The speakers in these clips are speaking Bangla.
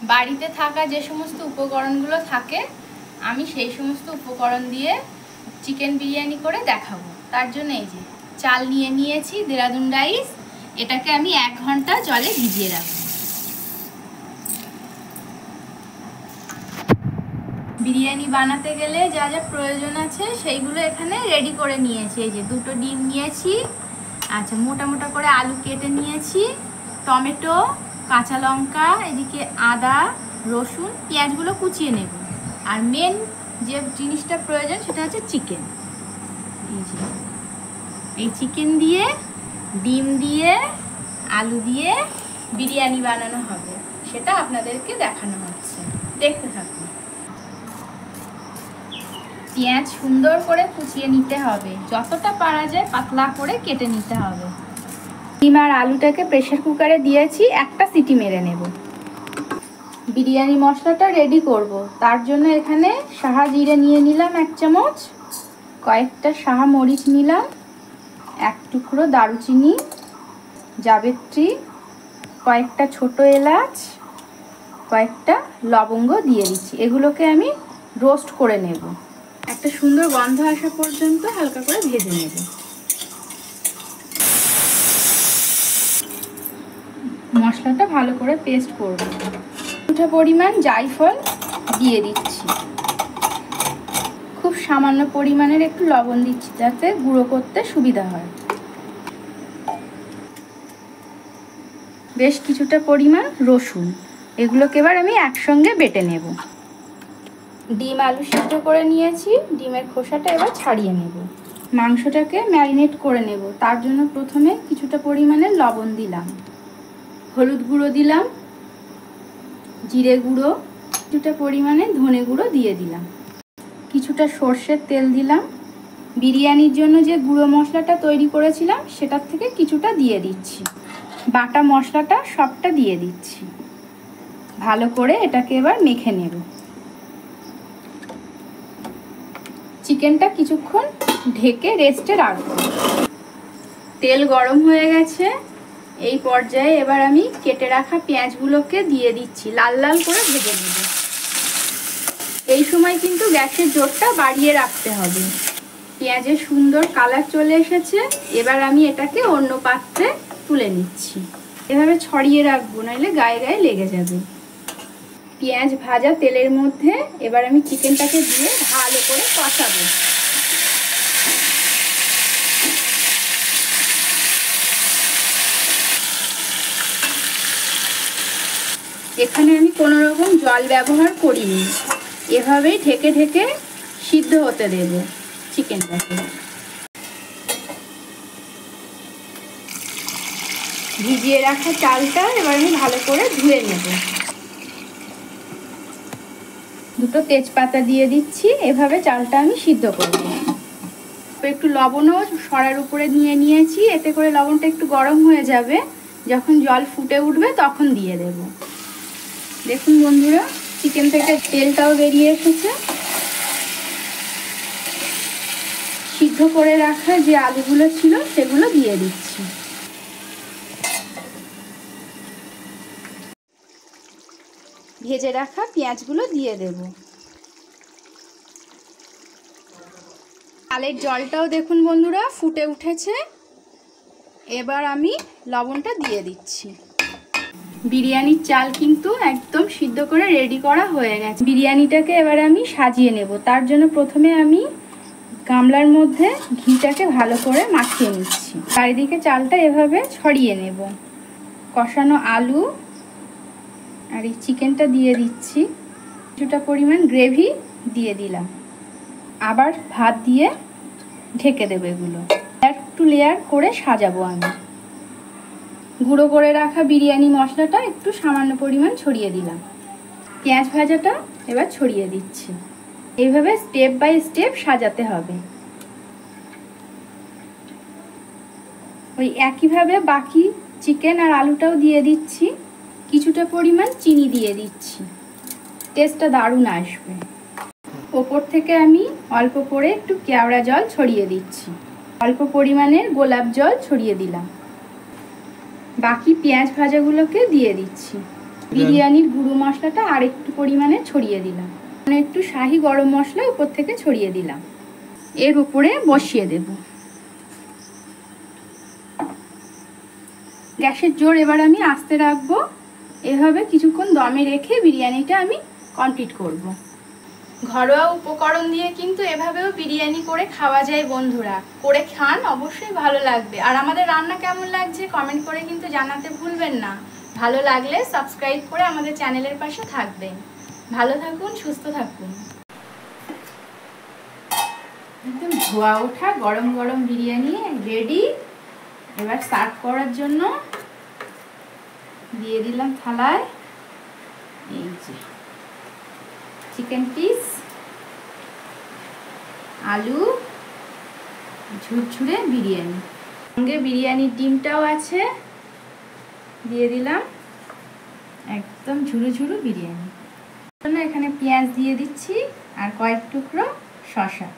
বাড়িতে থাকা যে সমস্ত উপকরণগুলো থাকে আমি সেই সমস্ত উপকরণ দিয়ে চিকেন বিরিয়ানি করে দেখাবো। তার জন্য এই যে চাল নিয়ে নিয়েছি, দেরাদুন রাইস। এটাকে আমি 1 ঘন্টা জলে ভিজিয়ে রাখবো। বিরিয়ানি বানাতে গেলে যা যা প্রয়োজন আছে সেইগুলো এখানে রেডি করে নিয়েছি। এই যে 2টো ডিম নিয়েছি, আচ্ছা মোটা মোটা করে আলু কেটে নিয়েছি, টমেটো, কাঁচা লঙ্কা, এদিকে আদা, রসুন, পেঁয়াজগুলো কুচিয়ে নেব। আর মেন যে জিনিসটা প্রয়োজন সেটা হচ্ছে চিকেন। এই চিকেন দিয়ে, ডিম দিয়ে, আলু দিয়ে বিরিয়ানি বানানো হবে, সেটা আপনাদেরকে দেখানো হচ্ছে, দেখতে থাকুন। পেঁয়াজ সুন্দর করে কুচিয়ে নিতে হবে, যতটা পারা যায় পাতলা করে কেটে নিতে হবে। ডিম আর আলুটাকে প্রেসার কুকারে দিয়েছি, একটা সিটি মেরে নেব। বিরিয়ানি মশলাটা রেডি করব, তার জন্য এখানে সাহা জিরে নিয়ে নিলাম 1 চামচ, কয়েকটা সাহা মরিচ নিলাম, 1 টুকরো দারুচিনি, জাবিত্রী, কয়েকটা ছোট এলাচ, কয়েকটা লবঙ্গ দিয়ে দিচ্ছি। এগুলোকে আমি রোস্ট করে নেব, একটা সুন্দর গন্ধ আসা পর্যন্ত হালকা করে ভেজে নেব। মশলাটা ভালো করে পেস্ট করব। কিছুটা পরিমাণ জায়ফল দিয়ে দিচ্ছি, খুব সামান্য পরিমাণের একটু লবণ দিচ্ছি যাতে গুঁড়ো করতে সুবিধা হয়। বেশ কিছুটা পরিমাণ রসুন, এগুলোকে এবার আমি একসঙ্গে বেটে নেব। ডিম আলু সিদ্ধ করে নিয়েছি, ডিমের খোসাটা এবার ছাড়িয়ে নেব। মাংসটাকে ম্যারিনেট করে নেব, তার জন্য প্রথমে কিছুটা পরিমাণে লবণ দিলাম, হলুদ গুঁড়ো দিলাম, জিরে গুঁড়ো, কিছুটা পরিমাণে ধনে গুঁড়ো দিয়ে দিলাম, কিছুটা সর্ষের তেল দিলাম। বিরিয়ানির জন্য যে গুঁড়ো মশলাটা তৈরি করেছিলাম সেটার থেকে কিছুটা দিয়ে দিচ্ছি, বাটা মশলাটা সবটা দিয়ে দিচ্ছি। ভালো করে এটাকে এবার মেখে নেব। চিকেনটা কিছুক্ষণ ঢেকে রেস্টে রাখবো। তেল গরম হয়ে গেছে, এই পর্যায়ে এবার আমি কেটে রাখা পেঁয়াজগুলোকে দিয়ে দিচ্ছি, লাল লাল করে ভেজে নেব। এই সময় কিন্তু গ্যাসের জোরটা বাড়িয়ে রাখতে হবে। পেঁয়াজের সুন্দর কালার চলে এসেছে, এবার আমি এটাকে অন্য পাত্রে তুলে নিচ্ছি। এভাবে ছড়িয়ে রাখবো, নাহলে গায়ে গায়ে লেগে যাবে। পেঁয়াজ ভাজা তেলের মধ্যে এবার আমি চিকেনটাকে দিয়ে ভালো করে কষাবো। এখানে আমি কোনো রকম জল ব্যবহার করিনি, এভাবেই ঢেকে ঢেকে সিদ্ধ হতে দেব চিকেনটাকে। ভিজিয়ে রাখা চালটা এবার আমি ভালো করে ধুয়ে নেব। 2টো তেজপাতা দিয়ে দিচ্ছি, এভাবে চালটা আমি সিদ্ধ করব। একটু লবণও সরার উপরে নিয়ে নিয়েছি, এতে করে লবণটা একটু গরম হয়ে যাবে, যখন জল ফুটে উঠবে তখন দিয়ে দেব। দেখুন বন্ধুরা, চিকেন থেকে তেলটাও বেরিয়ে এসেছে। সিদ্ধ করে রাখা যে আলুগুলো ছিল সেগুলো দিয়ে দিচ্ছি। ভেজে রাখা পেঁয়াজগুলো দিয়ে দেব। চালের জলটাও দেখুন বন্ধুরা ফুটে উঠেছে, এবার আমি লবণটা দিয়ে দিচ্ছি। বিরিয়ানির চাল কিন্তু একদম সিদ্ধ করে রেডি করা হয়ে গেছে। বিরিয়ানিটাকে এবার আমি সাজিয়ে নেব, তার জন্য প্রথমে আমি গামলার মধ্যে ঘিটাকে ভালো করে মাখিয়ে নিচ্ছি। চারিদিকে চালটা এভাবে ছড়িয়ে নেব। কষানো আলু আর এই চিকেনটা দিয়ে দিচ্ছি, কিছুটা পরিমাণ গ্রেভি দিয়ে দিলাম, আবার ভাত দিয়ে ঢেকে দেবো। এগুলো লেয়ার টু লেয়ার করে সাজাবো আমি। গুঁড়ো করে রাখা বিরিয়ানি মশলাটা একটু সামান্য পরিমাণ ছড়িয়ে দিলাম, পেঁয়াজ ভাজাটা এবার ছড়িয়ে দিচ্ছি। এইভাবে স্টেপ বাই স্টেপ সাজাতে হবে। ওই একইভাবে বাকি চিকেন আর আলুটাও দিয়ে দিচ্ছি, কিছুটা পরিমাণ চিনি দিয়ে দিচ্ছি, টেস্টটা দারুণ আসবে। ওপর থেকে আমি অল্প করে একটু কেওড়া জল ছড়িয়ে দিচ্ছি, অল্প পরিমাণের গোলাপ জল ছড়িয়ে দিলাম, বাকি পেঁয়াজ ভাজাগুলোকে দিয়ে দিচ্ছি। বিরিয়ানির গুঁড়ো মশলাটা আর একটু পরিমাণে ছড়িয়ে দিলাম, মানে একটু শাহি গরম মশলা উপর থেকে ছড়িয়ে দিলাম। এর উপরে বসিয়ে দেব। গ্যাসের জোর এবার আমি আস্তে রাখবো। এভাবে কিছুক্ষণ দমে রেখে বিরিয়ানিটা আমি কমপ্লিট করব। ঘরোয়া উপকরণ দিয়ে কিন্তু এভাবেও বিরিয়ানি করে খাওয়া যায় বন্ধুরা, করে খান, অবশ্যই ভালো লাগবে। আর আমাদের রান্না কেমন লাগছে কমেন্ট করে কিন্তু জানাতে ভুলবেন না। ভালো লাগলে সাবস্ক্রাইব করে আমাদের চ্যানেলের পাশে থাকবেন। ভালো থাকুন, সুস্থ থাকুন। একদম ধোয়া ওঠা গরম গরম বিরিয়ানি রেডি। এবার সার্ভ করার জন্য দিয়ে দিলাম থালায়। এই যে চিকেন পিস, আলু, ঝুরঝুরে বিরিয়ানি, সঙ্গে বিরিয়ানির ডিমটাও আছে, দিয়ে দিলাম একদম ঝুরু ঝুরু বিরিয়ানি। এখানে পেঁয়াজ দিয়ে দিচ্ছি আর কয়েক টুকরো শসা।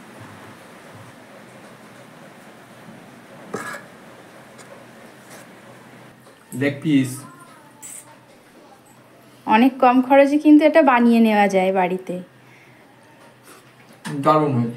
Leg piece. অনেক কম খরচে কিন্তু এটা বানিয়ে নেওয়া যায় বাড়িতে। দারুণ হয়।